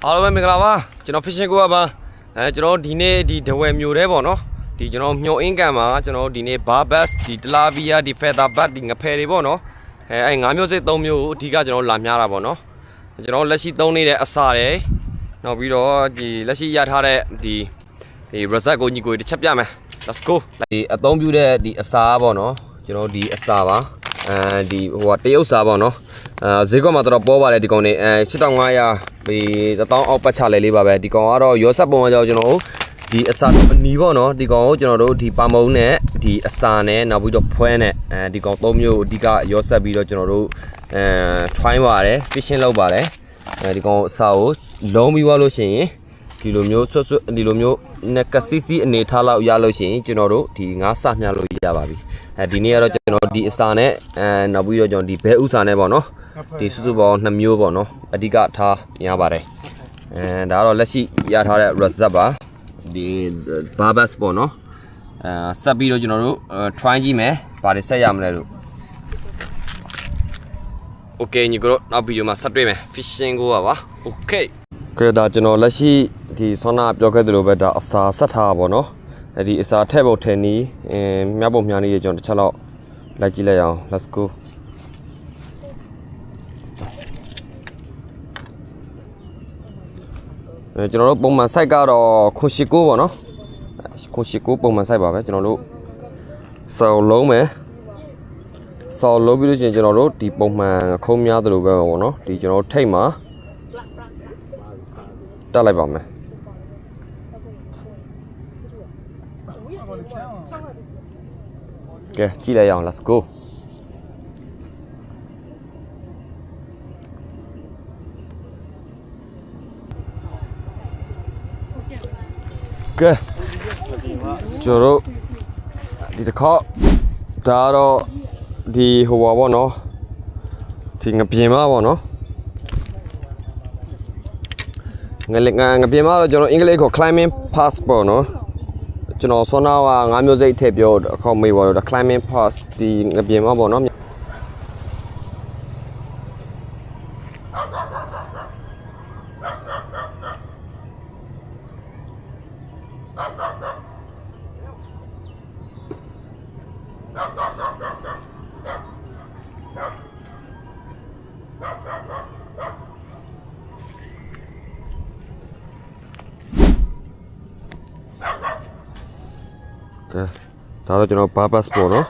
အားလုံးပဲမင်္ဂလာပါကျွန်တော် fishing ကိုပါကျွန်တော်ဒီနေ့ဒီဒဝယ်မျိုးတဲ့ပေါ့နော်ဒီကျွန်တော်မျောအင်းကန်မှာကျွန်တော်ဒီနေ့ bar bass ဒီ tilapia ဒီ feather bat ဒီငဖယ်တွေပေါ့နော်အဲ့၅မျိုးစိတ်၃မျိုးကိုအဓိကကျွန်တော်လာများတာပေါ့နော်ကျွန်တော်လက်ရှိသုံးနေတဲ့အစာတွေနောက်ပြီးတော့ဒီလက်ရှိရထားတဲ့ဒီ result ကိုညီကိုတစ်ချက်ပြမယ် let's go ဒီအသုံးပြုတဲ့ဒီအစာပေါ့နော်ကျွန်တော်ဒီအစာပါဒီဟိုတရုတ်စာပေါ့နော်ဈေးကွက်မှာတော့ပေါ်ပါတယ်ဒီကောင်နေ8500ဒီ1000အောက်ပတ်ချလဲလေးပါပဲဒီကောင်ကတော့ရောဆက်ပုံမှာကြောကျွန်တော်တို့ဒီအစာအနီပေါ့နော်ဒီကောင်ကိုကျွန်တော်တို့ဒီပါမုံနဲ့ဒီအစာနဲ့နောက်ပြီးတော့ဖွဲနဲ့ဒီကောင်၃မျိုးအဓိကရောဆက်ပြီးတော့ကျွန်တော်တို့twine ပါတယ် fishing လုပ်ပါတယ်ဒီကောင်အစာကိုလုံးပြီးသွားလို့ရှိရင်ဒီလိုမျိုးဆွတ်ဒီလိုမျိုးနဲ့ကစီစီအနေထားလောက်ရလို့ရှိရင်ကျွန်တော်တို့ဒီငါးစမျှလို့ရပါပြီဒီနေ့ကတော့ကျွန်တော်ဒီအစာနဲ့နောက်ပြီးတော့ကျွန်တော်ဒီဘဲဥစာနဲ့ပေါ့နော်ဒီစုစုပေါင်း2မျိုးပေါ့နော်အဓိကထားများပါတယ်ဒါကတော့လက်ရှိရထားတဲ့ result ပါဒီ bar bass ပေါ့နော်ဆက်ပြီးတော့ကျွန်တော်တို့ try ကြည့်မယ်ဘာတွေဆက်ရမလဲလို့ okay ညီတို့နောက်ဗီဒီယိုမှာဆက်တွေ့မယ် fishing ကိုပါ okay ကဲဒါကျွန်တော်လက်ရှိဒီဆောနာပြောခဲ့သလိုပဲဒါအစာဆက်ထားပါပေါ့နော်ဒီအစာထည့်ဖို့ထည့်နီးမြတ်ပုံမြားနီးကျွန်တော်တစ်ချက်လောက်လိုက်ကြည့်လိုက်အောင် let's go ကျွန်တော်တို့ပုံမှန် site ကတော့ခွန်ရှိကိုပေါ့နော်ခွန်ရှိကိုပုံမှန် site ပါပဲကျွန်တော်တို့စော်လုံးမယ်စော်လုံးပြီးလို့ရှိရင်ကျွန်တော်တို့ဒီပုံမှန်ခုံးများသလိုပဲပေါ့နော်ဒီကျွန်တော်တို့ထိတ်မှာတက်လိုက်ပါမယ်ကဲကြည့်လိုက်အောင် let's go ကဲကျွန်တော်တို့ဒီတစ်ခါဒါတော့ဒီဟိုပါပေါ့နော်ဒီငပြင်းမပေါ့နော်ငပြင်းမတော့ကျွန်တော်အင်္ဂလိပ်ခေါ် climbing pass ပေါ့နော်ကျွန်တော်ဆောနာက9မျိုးစိတ်ထည့်ပြောအခုမေးပါတော့ climbing pass ဒီငပြင်းမပေါ့နော်ဒါတော့ကျွန်တော် bar bass ပေါ့နော်